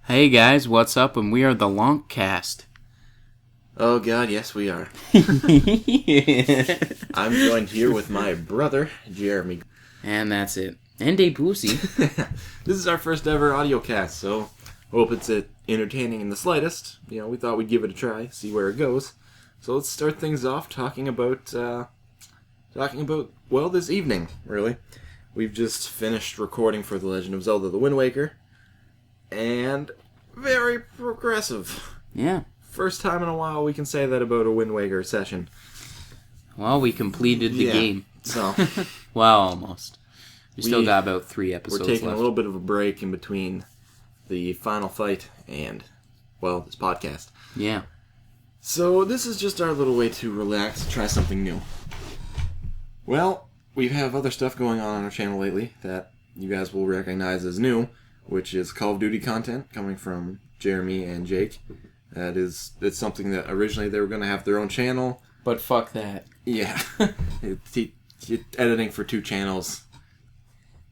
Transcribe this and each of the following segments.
Hey guys, what's up? And we are the Lonkcast. Oh god, yes we are. I'm joined here with my brother, Jeremy. And that's it. And Dave Boosie. This is our first ever audio cast, so hope it's entertaining in the slightest. You know, we thought we'd give it a try, see where it goes. So let's start things off talking about this evening, really. We've just finished recording for The Legend of Zelda: The Wind Waker, and very progressive. Yeah. First time in a while we can say that about a Wind Waker session. Well, we completed the game. So, well, almost. We still got about 3 episodes left. We're taking left. a little bit of a break in between the final fight and, well, this podcast. Yeah. So this is just our little way to relax, try something new. Well, we have other stuff going on our channel lately that you guys will recognize as new, which is Call of Duty content coming from Jeremy and Jake. It's something that originally they were going to have their own channel. But fuck that. Yeah. Editing for 2 channels,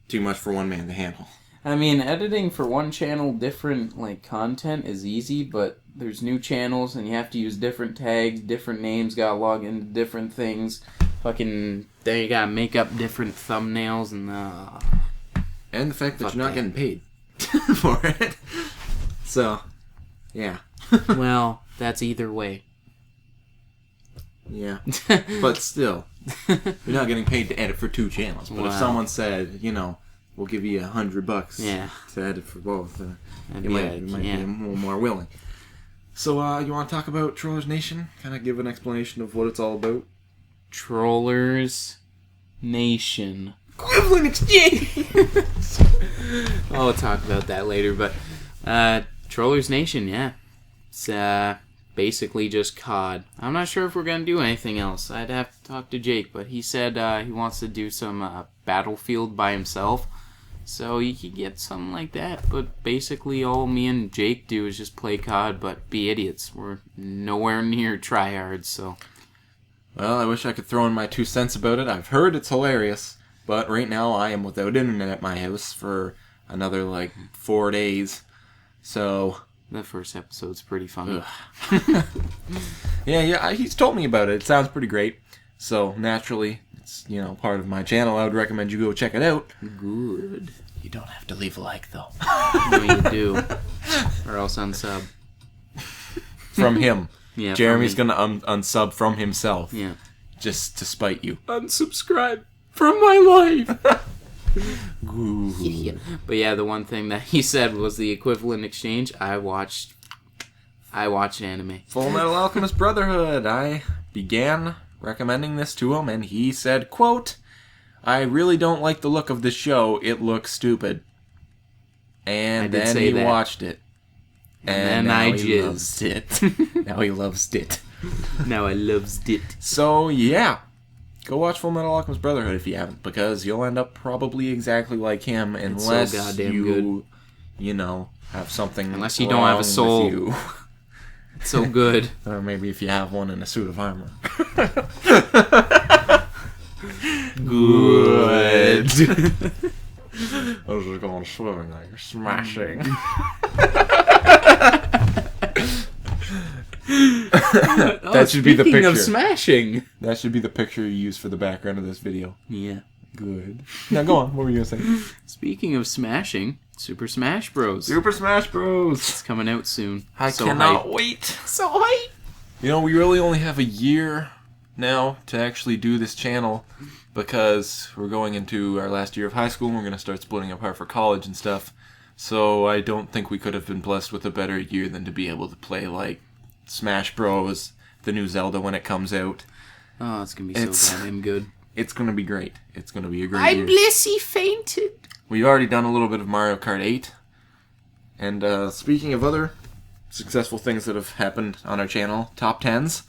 too much for one man to handle. I mean, editing for one channel different, content is easy, but there's new channels and you have to use different tags, different names, gotta log into different things. Then you gotta make up different thumbnails and And the fact that you're not getting paid for it. So, yeah. Well, that's either way. Yeah. But still, you're not getting paid to edit for 2 channels. But if someone said, we'll give you $100 to edit for both, you might be a little more willing. So, you want to talk about Trollers Nation? Kind of give an explanation of what it's all about? Trollers Nation. Equivalent exchange! I'll talk about that later, but Trollers Nation, yeah. It's basically just COD. I'm not sure if we're going to do anything else. I'd have to talk to Jake, but he said he wants to do some Battlefield by himself. So you could get something like that, but basically all me and Jake do is just play COD, but be idiots. We're nowhere near tryhards, so... Well, I wish I could throw in my 2 cents about it. I've heard it's hilarious, but right now I am without internet at my house for another, 4 days. So... The first episode's pretty funny. Yeah, he's told me about it. It sounds pretty great. So, naturally, it's, part of my channel. I would recommend you go check it out. Good. You don't have to leave a like, though. No, you do. Or else unsub. From him. Yeah, Jeremy's going to unsub from himself. Yeah. Just to spite you. Unsubscribe from my life. Yeah. But yeah, the one thing that he said was the equivalent exchange. I watched anime. Full Metal Alchemist Brotherhood. I began recommending this to him, and he said, quote, "I really don't like the look of this show. It looks stupid." And then he watched it. And then I jizzed it. Now he loves it. Now I loves it. So, yeah. Go watch Full Metal Alchemist Brotherhood if you haven't, because you'll end up probably exactly like him unless so goddamn you, good. Have something unless you don't have a soul. with you. It's so good. Or maybe if you have one in a suit of armor. Good. I was just going swimming like you're smashing. That should be the picture. Of smashing. That should be the picture you use for the background of this video. Yeah. Good. Now go on. What were you going to say? Speaking of smashing, Super Smash Bros. Super Smash Bros. It's coming out soon. I so cannot hype. wait. So hype. We really only have a year now to actually do this channel because we're going into our last year of high school and we're going to start splitting apart for college and stuff. So I don't think we could have been blessed with a better year than to be able to play, Smash Bros, the new Zelda when it comes out. Oh, it's going to be so goddamn good. It's going to be great. It's going to be a great year. Blissey fainted. We've already done a little bit of Mario Kart 8. And speaking of other successful things that have happened on our channel, top 10s.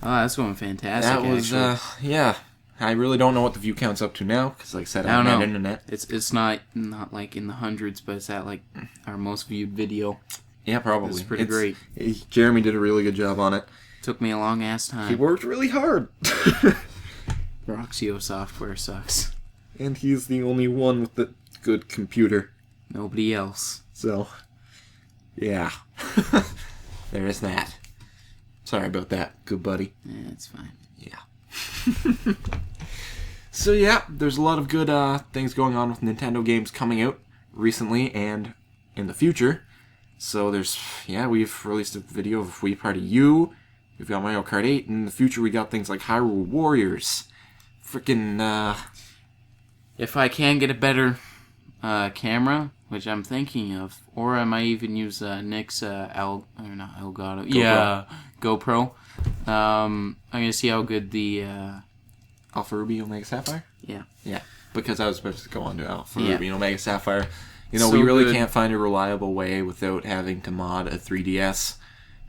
Oh, that's going fantastic, That was, yeah. I really don't know what the view count's up to now, because like I said, I don't have internet. It's not like in the hundreds, but it's at our most viewed video. Yeah, probably. It's pretty great. Jeremy did a really good job on it. Took me a long ass time. He worked really hard. Roxio software sucks. And he's the only one with the good computer. Nobody else. So, Yeah. There is that. Sorry about that, good buddy. Yeah, it's fine. Yeah. So yeah, there's a lot of good things going on with Nintendo games coming out recently and in the future. So we've released a video of Wii Party U. We've got Mario Kart 8. In the future, we got things like Hyrule Warriors. Freaking, If I can get a better camera, which I'm thinking of, or I might even use Nick's Elgato. Yeah, GoPro. I'm gonna see how good the Alpha Ruby Omega Sapphire? Yeah. Yeah, because I was supposed to go on to Alpha Yeah. Ruby and Omega Sapphire. You So know, we really good. can't find a reliable way without having to mod a 3DS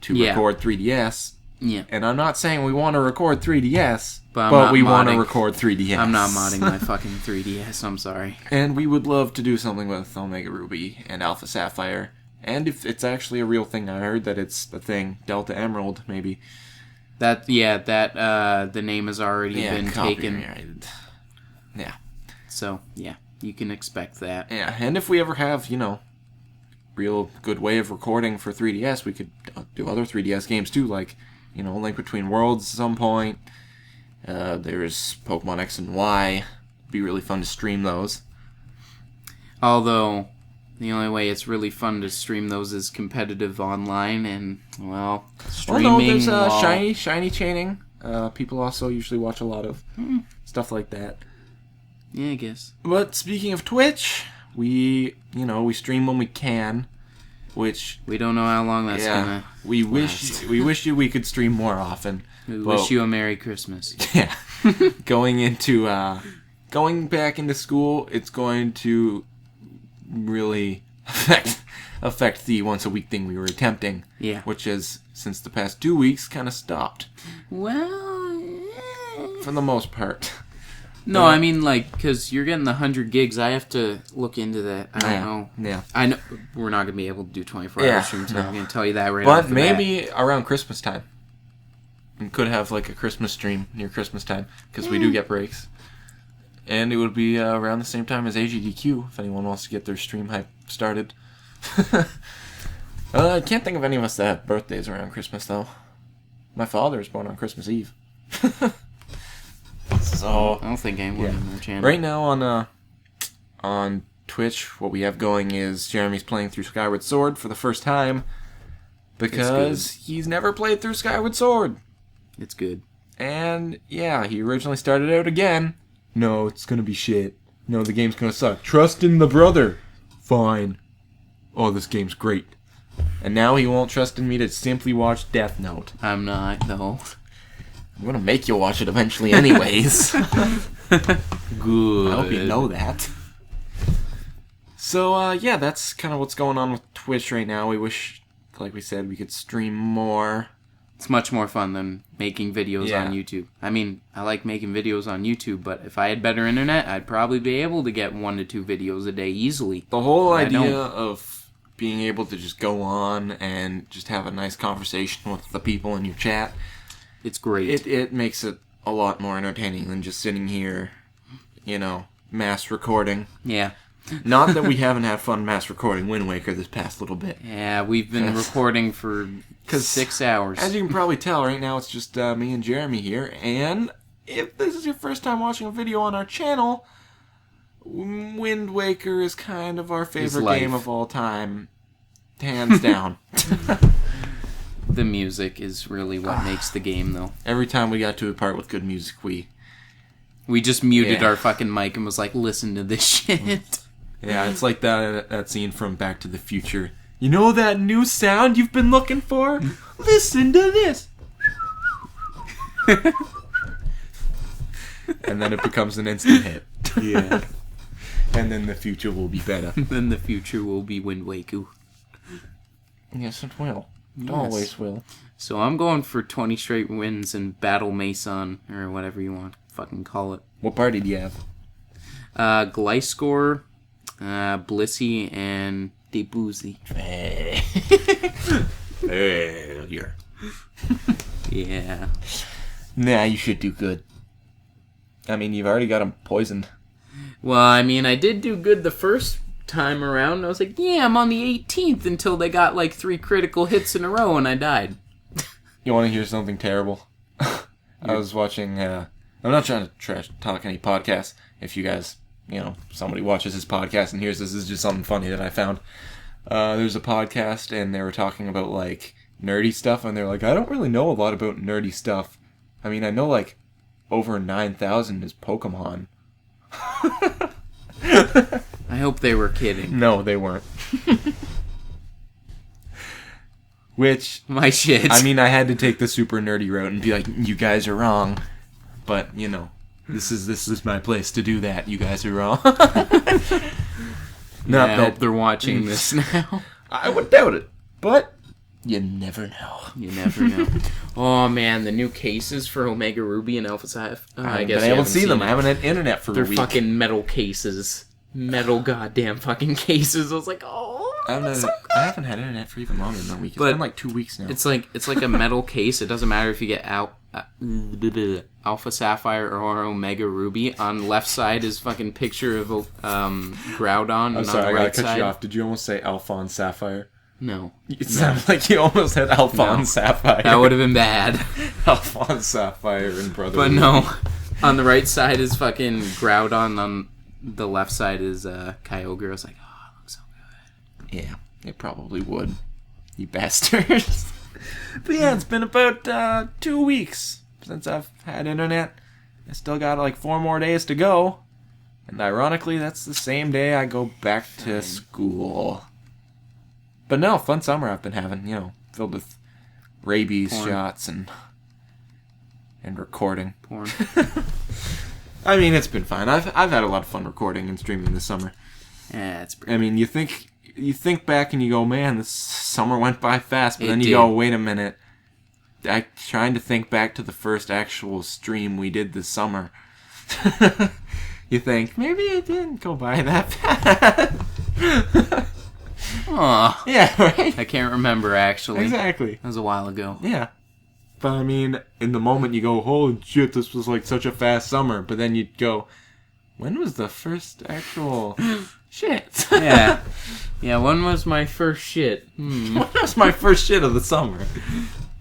to Yeah. record 3DS. Yeah. And I'm not saying we want to record 3DS, But I'm but not we want to modding. record 3DS. I'm not modding my fucking 3DS. I'm sorry. And we would love to do something with Omega Ruby and Alpha Sapphire. And if it's actually a real thing, I heard that it's a thing. Delta Emerald, maybe. The name has already been taken. copyrighted. Yeah. So yeah, you can expect that. Yeah, and if we ever have, real good way of recording for 3DS, we could do other 3DS games too, like, Link Between Worlds at some point. There's Pokemon X and Y. It'd be really fun to stream those. Although, the only way it's really fun to stream those is competitive online, and, well, streaming... Well, no, there's while- shiny chaining. People also usually watch a lot of stuff like that. Yeah, I guess. But speaking of Twitch, we stream when we can, which... We don't know how long that's gonna... we wish we could stream more often. We Well, wish you a Merry Christmas. Yeah. Going back into school, it's going to really affect the once a week thing we were attempting. Yeah. Which has, since the past 2 weeks, kind of stopped. Well... For the most part. No, I mean, because you're getting the 100 gigs, I have to look into that. I don't know. Yeah. I know we're not going to be able to do 24-hour streams. no. I'm going to tell you that right off But the maybe around Christmas time. We could have a Christmas stream near Christmas time, because we do get breaks. And it would be around the same time as AGDQ, if anyone wants to get their stream hype started. I can't think of any of us that have birthdays around Christmas, though. My father was born on Christmas Eve. So I don't think anyone in their channel. right now on Twitch, what we have going is Jeremy's playing through Skyward Sword for the first time because he's never played through Skyward Sword. It's good. And yeah, he originally started out again. No, it's gonna be shit. No, the game's gonna suck. Trust in the brother. Fine. Oh, this game's great. And now he won't trust in me to simply watch Death Note. I'm not, though. I'm gonna make you watch it eventually anyways. Good. I hope you know that. So, yeah, that's kind of what's going on with Twitch right now. We wish, like we said, we could stream more. It's much more fun than making videos Yeah. on YouTube. I mean, I like making videos on YouTube, but if I had better internet, I'd probably be able to get 1 to 2 videos a day easily. The whole I idea don't. of being able to just go on and just have a nice conversation with the people in your chat, It's great. it makes it a lot more entertaining than just sitting here, mass recording. Yeah. Not that we haven't had fun mass recording Wind Waker this past little bit. Yeah, we've been recording for 6 hours. As you can probably tell, right now it's just me and Jeremy here. And if this is your first time watching a video on our channel, Wind Waker is kind of our favorite life. game of all time. Hands down. The music is really what makes the game, though. Every time we got to a part with good music, we We just muted Yeah. our fucking mic and was like, listen to this shit. Yeah, it's like that scene from Back to the Future. You know that new sound you've been looking for? Listen to this! And then it becomes an instant hit. Yeah. And then the future will be better. Then the future will be Wind Waker. Yes, it will. It Yes. always will. So I'm going for 20 straight wins in Battle Mason, or whatever you want to fucking call it. What party do you have? Gliscor, Blissey, and Debussy. Failure. Yeah. Nah, you should do good. I mean, you've already got him poisoned. Well, I mean, I did do good the first time around, and I was like, yeah, I'm on the 18th, until they got like 3 critical hits in a row, and I died. You want to hear something terrible? I was watching, I'm not trying to talk any podcasts. If you guys, somebody watches this podcast and hears this is just something funny that I found. There's a podcast, and they were talking about, like, nerdy stuff, and they're like, I don't really know a lot about nerdy stuff. I mean, I know, like, over 9,000 is Pokemon. I hope they were kidding. No, they weren't. Which... My shit. I mean, I had to take the super nerdy route and be like, you guys are wrong. But, this is my place to do that. You guys are wrong. I hope they're watching this now. I would doubt it. But you never know. You never know. Oh, man, the new cases for Omega Ruby and Alpha Sapphire. I guess I haven't seen them. I haven't had internet for a week. They're fucking metal cases. Metal goddamn fucking cases. I was like, I haven't had internet for even longer than a week. It's been like 2 weeks now. It's like a metal case. It doesn't matter if you get Alpha Sapphire or Omega Ruby. On the left side is fucking picture of Groudon. I'm sorry, I gotta cut you off. Did you almost say Alphonse Sapphire? No. It sounded like you almost had Alphonse Sapphire. That would have been bad. Alphonse Sapphire and Brother. But no. On the right side is fucking Groudon. On the left side is Kyogre. I was like, oh, it looks so good. Yeah, it probably would. You bastards. But yeah, it's been about 2 weeks since I've had internet. I still got like 4 more days to go. And ironically, that's the same day I go back to school. But no, fun summer I've been having, filled with rabies shots and recording. Porn. I mean, it's been fine. I've had a lot of fun recording and streaming this summer. Yeah, it's pretty. I mean, you think back and you go, man, this summer went by fast. But then you go, wait a minute. I'm trying to think back to the first actual stream we did this summer. You think, maybe it didn't go by that fast. Aw. Yeah, right? I can't remember, actually. Exactly. That was a while ago. Yeah. But, I mean, in the moment you go, holy shit, this was like such a fast summer. But then you'd go, when was the first actual shit? Yeah. Yeah, when was my first shit? When was my first shit of the summer?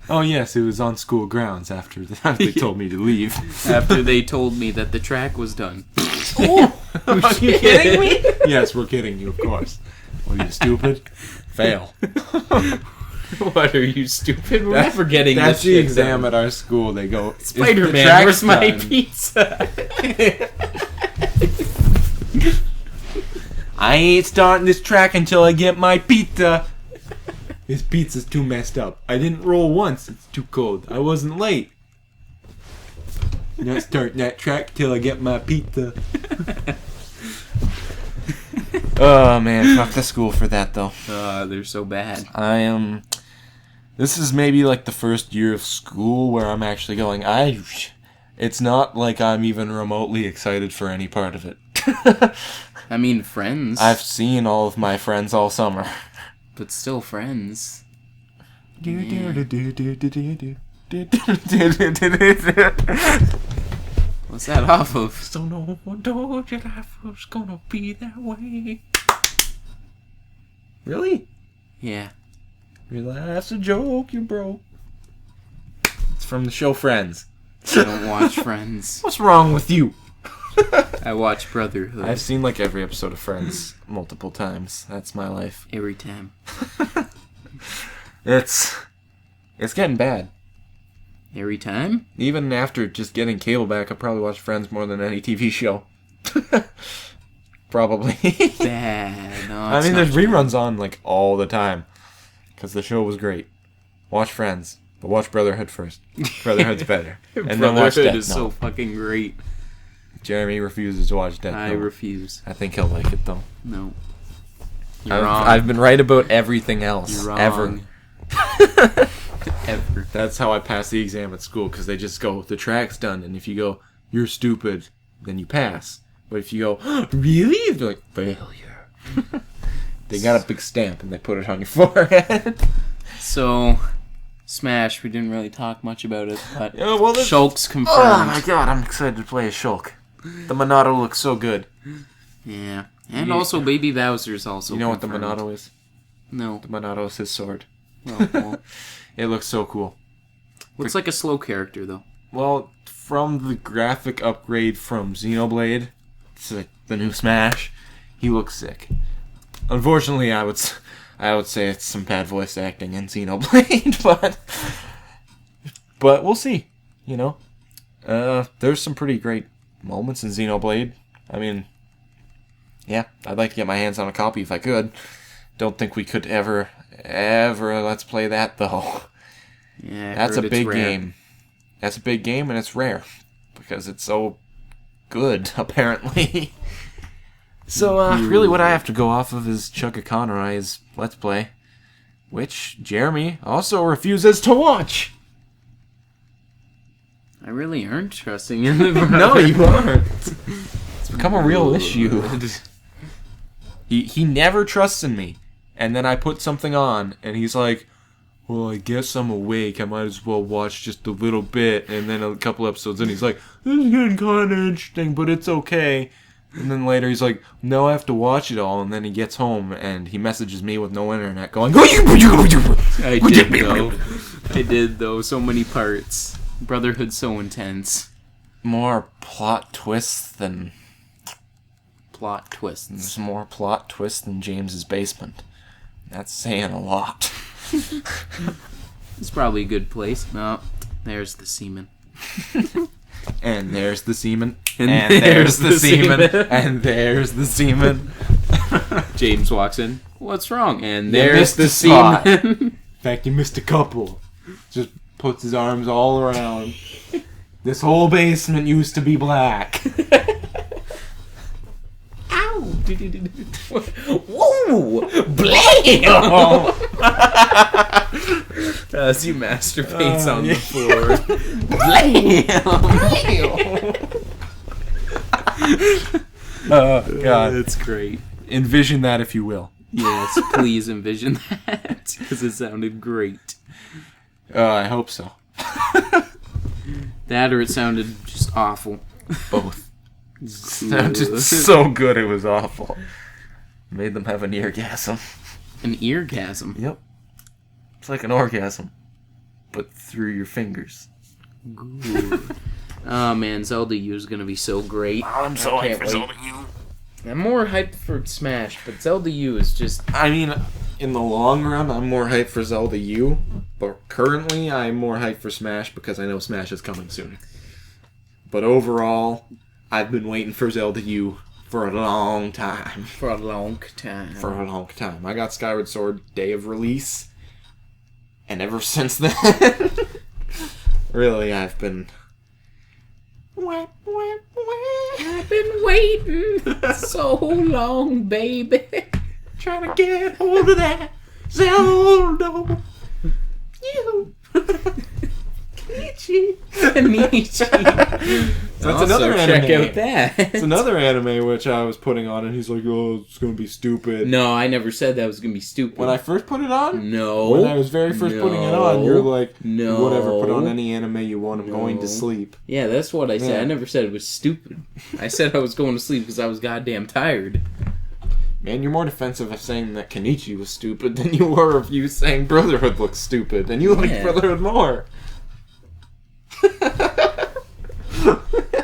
Oh, yes, it was on school grounds after they told me to leave. After they told me that the track was done. Oh, are you kidding me? Yes, we're kidding you, of course. What are you, stupid? Fail. What, are you stupid? We're never getting this That's the shit exam done. at our school. They go, Spider-Man, where's my pizza? I ain't starting this track until I get my pizza. This pizza's too messed up. I didn't roll once. It's too cold. I wasn't late. Not starting that track till I get my pizza. Oh man, fuck the school for that though. They're so bad. This is maybe like the first year of school where I'm actually going, it's not like I'm even remotely excited for any part of it. I mean, friends. I've seen all of my friends all summer. But still friends. What's that off of? So no one told you life was gonna be that way. Really? Yeah. Your life's a joke, you broke. It's from the show Friends. I don't watch Friends. What's wrong with you? I watch Brotherhood. I've seen like every episode of Friends multiple times. That's my life. Every time. It's getting bad. Every time? Even after just getting cable back, I probably watch Friends more than any TV show. Probably. Bad. No, I mean, there's reruns on like all the time because the show was great. Watch Friends, but watch Brotherhood first. Brotherhood's better. And then watch Brotherhood Death is so fucking great. Jeremy refuses to watch Death I Note. refuse. I think he'll like it though. No. You're wrong. I've been right about everything else. You're wrong. Ever. Ever. That's how I pass the exam at school, because they just go, the track's done, and if you go, you're stupid, then you pass. But if you go, oh, really? They're like, failure. They got a big stamp, and they put it on your forehead. So, Smash, we didn't really talk much about it, but Shulk's confirmed. Oh my god, I'm excited to play as Shulk. The Monado looks so good. Yeah. And also Baby Bowser's also You know what the confirmed. Monado is? No. The Monado is his sword. Oh, well. It looks so cool. Looks like a slow character, though. Well, from the graphic upgrade from Xenoblade to the new Smash, he looks sick. Unfortunately, I would say it's some bad voice acting in Xenoblade, but we'll see. You know, there's some pretty great moments in Xenoblade. I mean, yeah, I'd like to get my hands on a copy if I could. Don't think we could ever let's play that though. Yeah, That's a big rare. game. That's a big game, and it's rare because it's so good, apparently. So, really, what I have to go off of is Chugga Conroy's Let's Play, which Jeremy also refuses to watch. I really aren't trusting in the No, you aren't. It's become a real issue. He never trusts in me, and then I put something on, and he's like, well, I guess I'm awake. I might as well watch just a little bit. And then a couple episodes in, he's like, this is getting kind of interesting, but it's okay. And then later he's like, no, I have to watch it all. And then he gets home and he messages me with no internet going, I did, though. So many parts. Brotherhood's so intense. More plot twists than... Plot twists. There's more plot twists than James's basement. That's saying a lot. It's probably a good place. No, there's the semen. And there's the semen. And there's the the semen. semen. And there's the semen. James walks in. What's wrong? And You there's missed the the spot. semen. In fact, you missed a couple. Just puts his arms all around. This whole basement used to be black. Ow! Whoa! Blam! As he masturbates on yeah. the floor. God. That's great. Envision that if you will. Yes, please envision that. Because it sounded great. I hope so. That or it sounded just awful. Both. Sounded so good it was awful. Made them have an eargasm. An eargasm. Yep. It's like an orgasm, but through your fingers. Oh man, Zelda U is gonna be so great. I'm so I hyped can't for wait. Zelda U. I'm more hyped for Smash, but Zelda U is just... I mean, in the long run, I'm more hyped for Zelda U, but currently I'm more hyped for Smash because I know Smash is coming soon. But overall, I've been waiting for Zelda U for a long time. For a long time. For a long time. I got Skyward Sword day of release, and ever since then, really, I've been... I've been waiting so long, baby. Trying to get hold of that Zelda. You. Kenichi. That's another check anime. out that. It's another anime which I was putting on, and he's like, "Oh, it's gonna be stupid." No, I never said that was gonna be stupid. When I first put it on, No. when I was very first putting it on, you're like, No. "Whatever, put on any anime you want. I'm going No. to sleep." Yeah, that's what I said. Yeah. I never said it was stupid. I said I was going to sleep because I was goddamn tired. Man, you're more defensive of saying that Kenichi was stupid than you were of you saying Brotherhood looks stupid, and you like Yeah. Brotherhood more.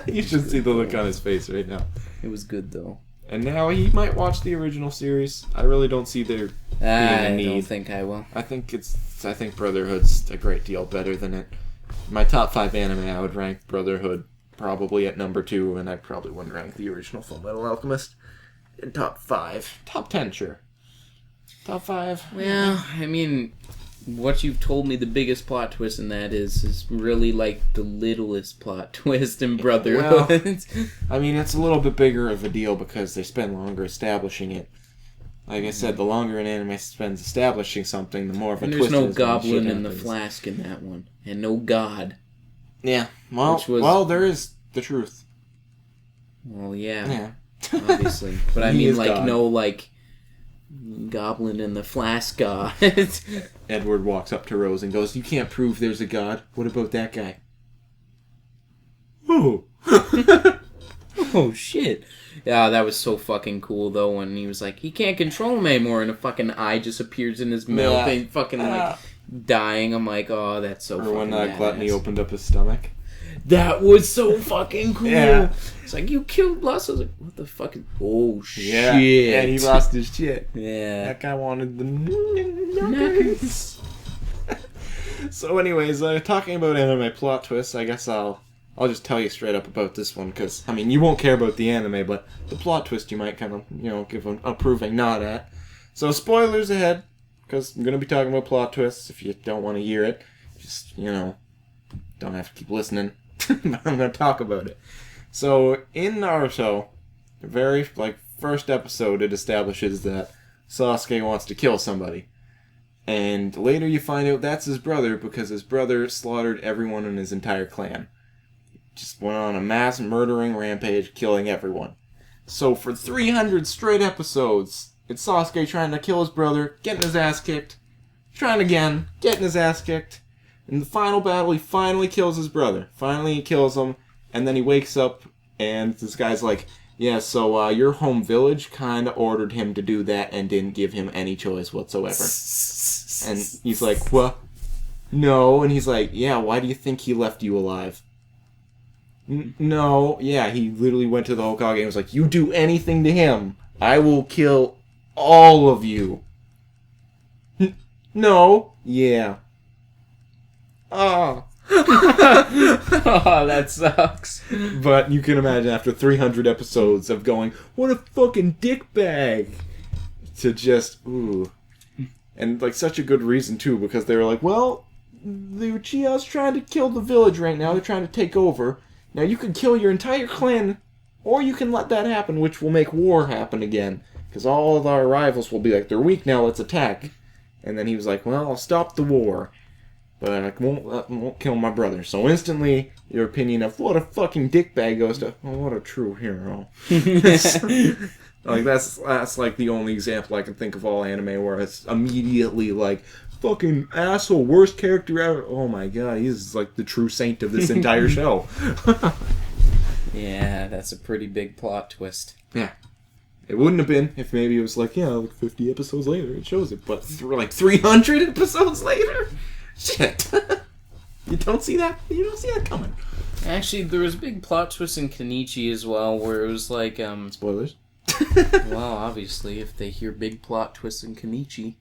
You should see the look on his face right now. It was good though. And now he might watch the original series. I really don't see there being I a don't need. think I will. I think Brotherhood's a great deal better than it. My top 5 anime, I would rank Brotherhood probably at number 2, and I probably wouldn't rank the original Full Metal Alchemist in top 5. Top 10, sure. Top 5. Well, I mean, what you've told me the biggest plot twist in that is really like the littlest plot twist in Brotherhood. I mean, it's a little bit bigger of a deal because they spend longer establishing it. Like I said, the longer an anime spends establishing something, the more of a And twist there's no it is when goblin shit in the happens. flask in that one. And no god. Yeah, well, Which was- well, there is the truth. Well, yeah, Yeah. obviously. But I He mean, is like, God. no, like, goblin in the flask god. Edward walks up to Rose and goes, "You can't prove there's a god. What about that guy?" Oh. Oh, shit. Yeah, that was so fucking cool, though, when he was like, he can't control him anymore, and a fucking eye just appears in his mouth, and fucking, like, dying. I'm like, oh, that's so fucking Or when badass. Gluttony opened up his stomach. That was so fucking cool. Yeah. It's like, you killed Lus. I was like, what the fuck? Oh, shit. Yeah, and he lost his shit. Yeah. That guy wanted the nuggets. So anyways, talking about anime plot twists, I guess I'll just tell you straight up about this one, because, I mean, you won't care about the anime, but the plot twist you might kind of, give an approving nod at. So spoilers ahead, because I'm going to be talking about plot twists. If you don't want to hear it, just, don't have to keep listening. But I'm going to talk about it. So, in Naruto, the very, first episode, it establishes that Sasuke wants to kill somebody. And later you find out that's his brother, because his brother slaughtered everyone in his entire clan. Just went on a mass murdering rampage, killing everyone. So for 300 straight episodes, it's Sasuke trying to kill his brother, getting his ass kicked, trying again, getting his ass kicked. In the final battle, he finally kills his brother. Finally, he kills him, and then he wakes up, and this guy's like, yeah, so your home village kind of ordered him to do that and didn't give him any choice whatsoever. And he's like, what? No. And he's like, yeah, why do you think he left you alive? No. Yeah, he literally went to the Hokage and was like, you do anything to him, I will kill all of you. No. Yeah. Oh. Oh, that sucks. But you can imagine after 300 episodes of going, what a fucking dickbag, to just, ooh. And, such a good reason, too, because they were like, well, the Uchihas trying to kill the village right now. They're trying to take over. Now, you can kill your entire clan, or you can let that happen, which will make war happen again. Because all of our rivals will be like, they're weak now, let's attack. And then he was like, well, I'll stop the war. But I won't kill my brother. So instantly, your opinion of what a fucking dickbag goes to, oh, what a true hero. That's the only example I can think of all anime where it's immediately fucking asshole, worst character ever. Oh my god, he's the true saint of this entire show. Yeah, that's a pretty big plot twist. Yeah. It wouldn't have been if maybe it was 50 episodes later it shows it, but 300 episodes later? Shit. You don't see that coming. Actually, there was a big plot twist in Kenichi as well, where it was Spoilers? well, obviously, if they hear big plot twists in Kenichi.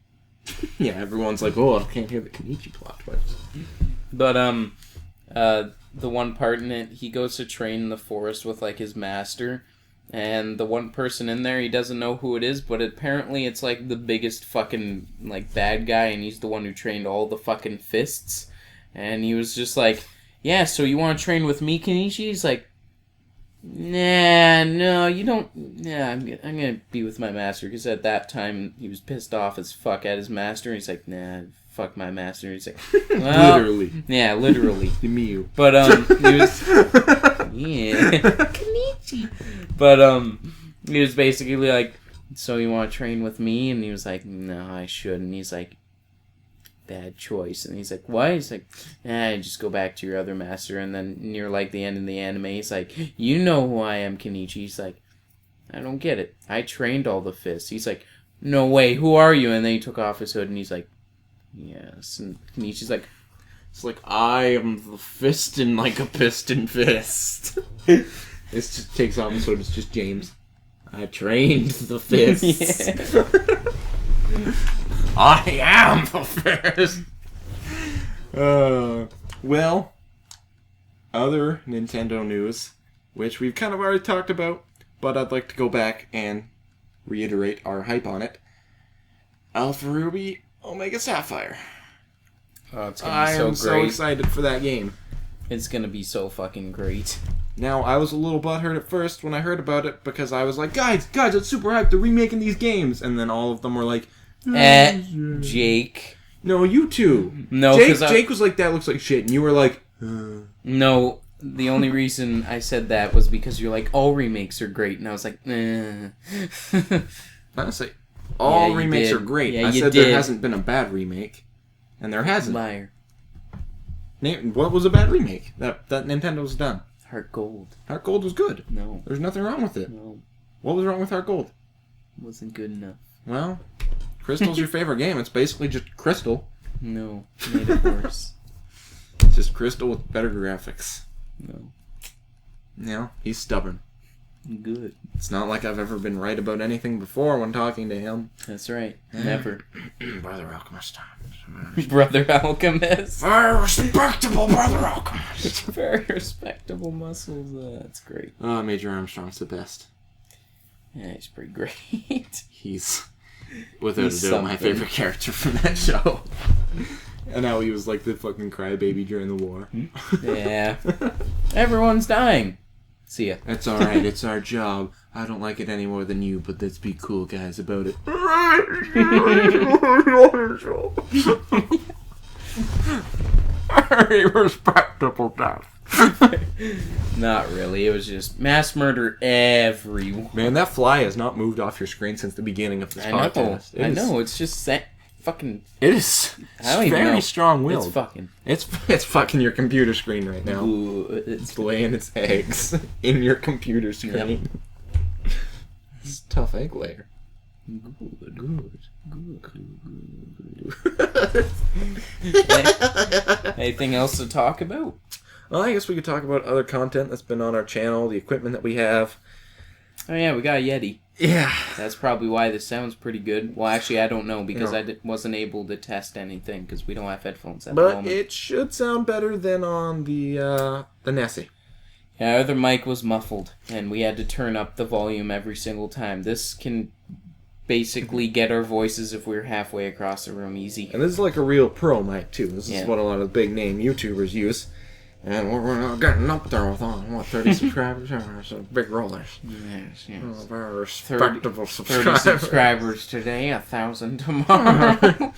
Yeah, everyone's like, oh, I can't hear the Kenichi plot twist. But, the one part in it, he goes to train in the forest with, his master, and the one person in there, he doesn't know who it is, but apparently it's, the biggest fucking, bad guy, and he's the one who trained all the fucking fists. And he was just like, yeah, so you want to train with me, Kenichi? He's like, nah, no, you don't, yeah, I'm gonna be with my master, because at that time, he was pissed off as fuck at his master, and he's like, nah, fuck my master. He's like, well, literally. Yeah, literally. Mew. But, he was, yeah. Kenichi. But, he was basically like, so you want to train with me? And he was like, no, I shouldn't. He's like, bad choice. And he's like, why? He's like, just go back to your other master. And then near, the end of the anime, he's like, you know who I am, Kenichi. He's like, I don't get it. I trained all the fists. He's like, no way, who are you? And then he took off his hood, and he's like, yes. And Kenichi's like, it's I am the fist in a piston fist. This just takes off his hood, it's just James. I trained the fists. I am the fist. Well, other Nintendo news, which we've kind of already talked about, but I'd like to go back and reiterate our hype on it. Alpha Ruby Omega Sapphire. Oh, it's gonna be so great. so excited for that game. It's gonna be so fucking great. Now, I was a little butthurt at first when I heard about it, because I was like, guys, it's super hyped, they're remaking these games. And then all of them were like, Jake. No, you two. No, Jake was like, that looks like shit, and you were like, No, the only reason I said that was because you're like, all remakes are great, and I was like, Honestly, all remakes are great. I said there hasn't been a bad remake, and there hasn't. Liar. What was a bad remake that Nintendo's done? Heart Gold. Heart Gold was good. No. There's nothing wrong with it. No. What was wrong with Heart Gold? Wasn't good enough. Well, Crystal's your favorite game. It's basically just Crystal. No. Made it worse. It's just Crystal with better graphics. No. He's stubborn. Good. It's not like I've ever been right about anything before when talking to him. That's right. Never. Brother Alchemist. Brother Alchemist. Very respectable Brother Alchemist. Very respectable muscles. That's great. Major Armstrong's the best. Yeah, he's pretty great. He's, without He's a doubt, my something. favorite character from that show. And how he was like the fucking crybaby during the war. Yeah. Everyone's dying. See ya. It's alright, it's our job. I don't like it any more than you, but let's be cool guys about it. Very respectable death. Not really. It was just mass murder everywhere. Man, that fly has not moved off your screen since the beginning of this podcast. I know. It's just fucking. It is. I don't even very know. strong-willed. It's fucking. It's fucking your computer screen right now. Good. It's laying its eggs in your computer screen. It's a tough egg layer. Good. Anything else to talk about? Well, I guess we could talk about other content that's been on our channel, the equipment that we have. Oh yeah, we got a Yeti. Yeah. That's probably why this sounds pretty good. Well, actually, I don't know because No. I wasn't able to test anything because we don't have headphones at the But moment. it should sound better than on the Nessie. Yeah, our other mic was muffled, and we had to turn up the volume every single time. This can basically get our voices if we're halfway across the room easy. And this is like a real pro mic, too. This Yeah. is what a lot of big name YouTubers use. And we're not getting up there with, 30 subscribers? So big rollers. Yes, yes. Oh, very respectable 30 subscribers. subscribers today, 1,000 tomorrow.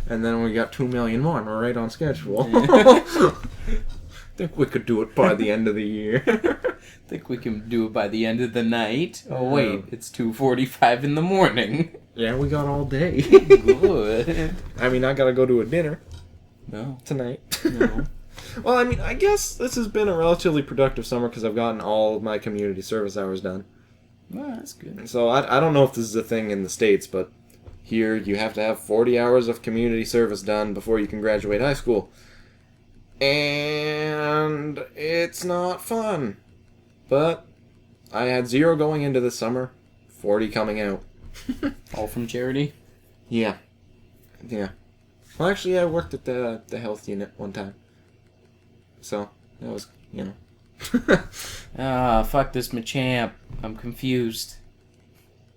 And then we got 2 million more, and we're right on schedule. Think we could do it by the end of the year. Think we can do it by the end of the night? Oh wait, it's 2:45 in the morning. Yeah, we got all day. Good. I mean, I gotta go to a dinner No. tonight. No. Well, I mean, I guess this has been a relatively productive summer because I've gotten all of my community service hours done. Well, that's good. So I don't know if this is a thing in the States, but here you have to have 40 hours of community service done before you can graduate high school. And it's not fun. But I had 0 going into this summer, 40 coming out. All from charity? Yeah. Yeah. Well, actually, I worked at the health unit one time. So, that was, Ah, fuck this Machamp. I'm confused.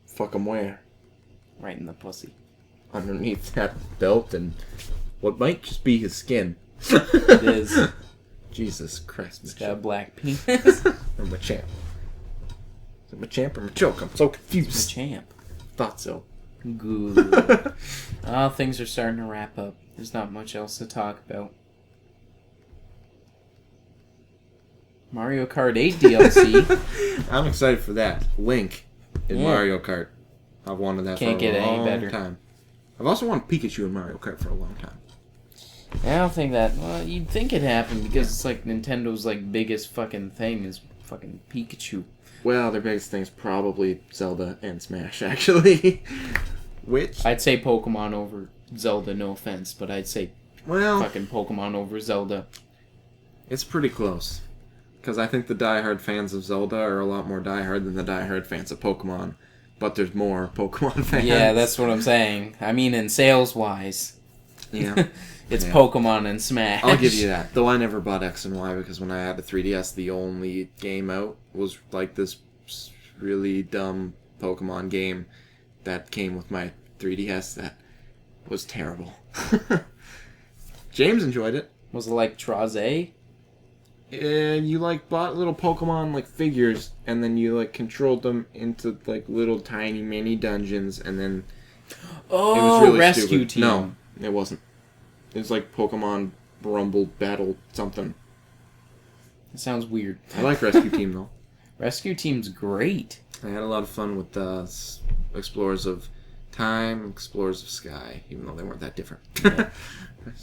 Fuck 'em where? Right in the pussy. Underneath that belt and what might just be his skin. It is. Jesus Christ, It's got a Machamp. black penis. Or Machamp. Is it Machamp or Machoke? I'm so confused. Machamp. Thought so. Good. Things are starting to wrap up. There's not much else to talk about. Mario Kart 8 DLC. I'm excited for that. Link in Yeah. Mario Kart. I've wanted that Can't for get a any long better. time. I've also wanted Pikachu in Mario Kart for a long time. I don't think that. Well, you'd think it happened because it's like Nintendo's like biggest fucking thing is fucking Pikachu. Well, their biggest thing's probably Zelda and Smash, actually. Which, I'd say Pokemon over Zelda, no offense, but I'd say well, fucking Pokemon over Zelda. it's pretty close. Because I think the diehard fans of Zelda are a lot more diehard than the diehard fans of Pokemon. But there's more Pokemon fans. Yeah, that's what I'm saying. I mean, in sales-wise. Yeah. It's Yeah. Pokemon and Smash. I'll give you that. Though I never bought X and Y because when I had a 3DS, the only game out was like this really dumb Pokemon game that came with my 3DS that was terrible. James enjoyed it. Was it like Trazé? And you like bought little Pokemon like figures, and then you like controlled them into like little tiny mini dungeons, and then Oh, it was really Rescue stupid. Team. No, it wasn't. It was like Pokemon Rumble Battle something. That sounds weird. I like Rescue Team though. Rescue Team's great. I had a lot of fun with Explorers of Time, Explorers of Sky, even though they weren't that different. Yeah.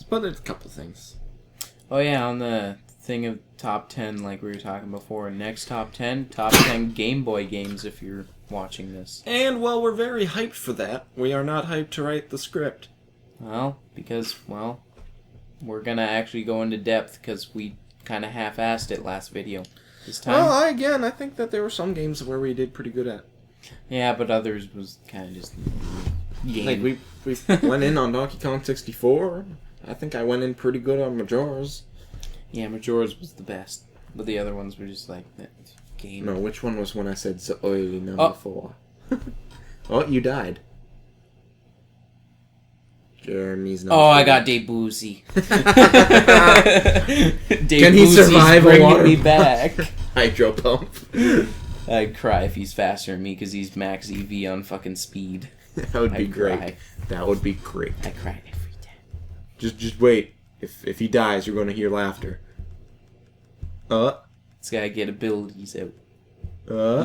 But there's a couple things. Oh yeah, on the thing of top 10 like we were talking before. Next top 10 Game Boy games if you're watching this. And while we're very hyped for that, we are not hyped to write the script. Well, because, we're gonna actually go into depth because we kind of half-assed it last video. This time. Well, I think that there were some games where we did pretty good at. Yeah, but others was kind of just game. Like, we went in on Donkey Kong 64. I think I went in pretty good on Majora's. Yeah, Majora's was the best. But the other ones were just like, game. No, which one was when I said Zooi number 4? Oh, you died. Jeremy's not. Oh, I got Debussy. Can he survive a water me back? Hydro pump. I'd cry if he's faster than me because he's max EV on fucking speed. That would be I'd great. cry. That would be great. I cry every time. Just wait. If he dies, you're going to hear laughter. This guy get abilities out.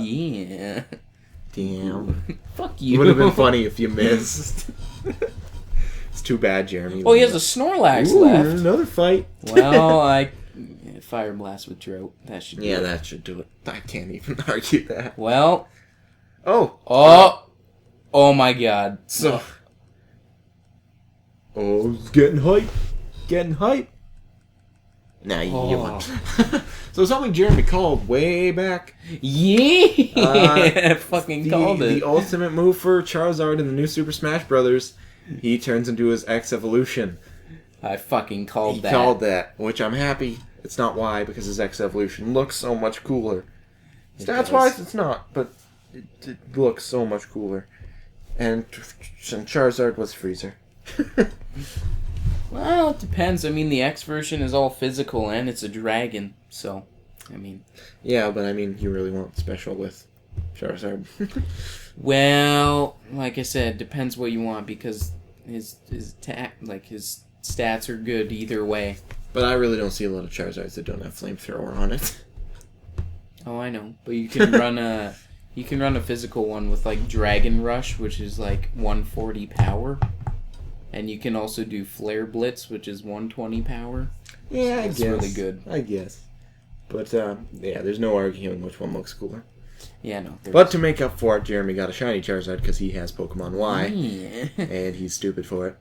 Yeah. Damn. Fuck you. It would have been funny if you missed. It's too bad, Jeremy. Oh, he has a Snorlax Ooh, left. Another fight. Well, Fire Blast with Drought. That should do it. that should do it. I can't even argue that. Well. Oh, my God. So. Oh, it's getting hype. Getting hype. Nah, you won. So something Jeremy called way back. Yeah! Fucking called it. The ultimate move for Charizard in the new Super Smash Brothers. He turns into his X Evolution. I fucking called that. He called that, which I'm happy. It's not why, because his X Evolution looks so much cooler. Stats-wise, it's not, but it looks so much cooler. And Charizard was Freezer. Well, it depends. I mean, the X version is all physical and it's a dragon, so, I mean... Yeah, but I mean, you really want special with Charizard. Well, like I said, depends what you want because his stats are good either way. But I really don't see a lot of Charizards that don't have Flamethrower on it. Oh, I know. But you can run a physical one with like Dragon Rush, which is like 140 power. And you can also do Flare Blitz, which is 120 power. Yeah, I guess. It's really good. I guess. But, yeah, there's no arguing which one looks cooler. Yeah, no. But to make up for it, Jeremy got a shiny Charizard because he has Pokemon Y. Yeah. And he's stupid for it.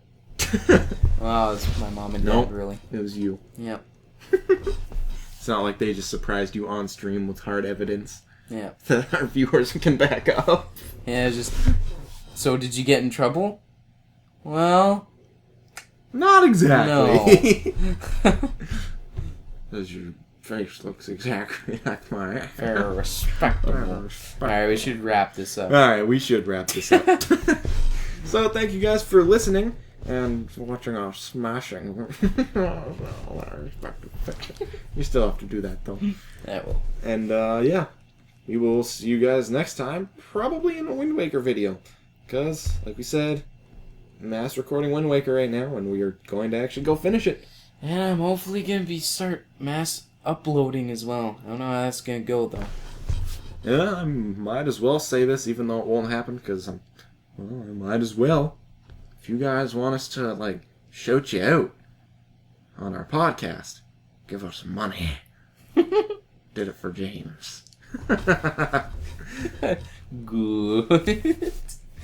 Well, it's my mom and dad, Nope. really. It was you. Yep. It's not like they just surprised you on stream with hard evidence Yeah. that our viewers can back up. Yeah, it's just... So, did you get in trouble? Well... Not exactly. No. Because your face looks exactly like mine. Very respectable. Alright, we should wrap this up. Alright, we should wrap this up. So, thank you guys for listening and for watching our smashing. You still have to do that, though. That will. And, yeah. We will see you guys next time, probably in a Wind Waker video. Because, like we said, mass recording Wind Waker right now, and we are going to actually go finish it. And I'm hopefully going to start mass uploading as well. I don't know how that's going to go, though. Yeah, I might as well say this, even though it won't happen, because I might as well. If you guys want us to, like, shout you out on our podcast, give us some money. Did it for James. Good.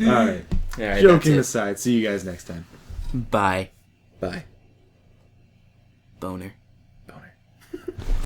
Alright. Joking aside, see you guys next time. Bye. Bye. Boner.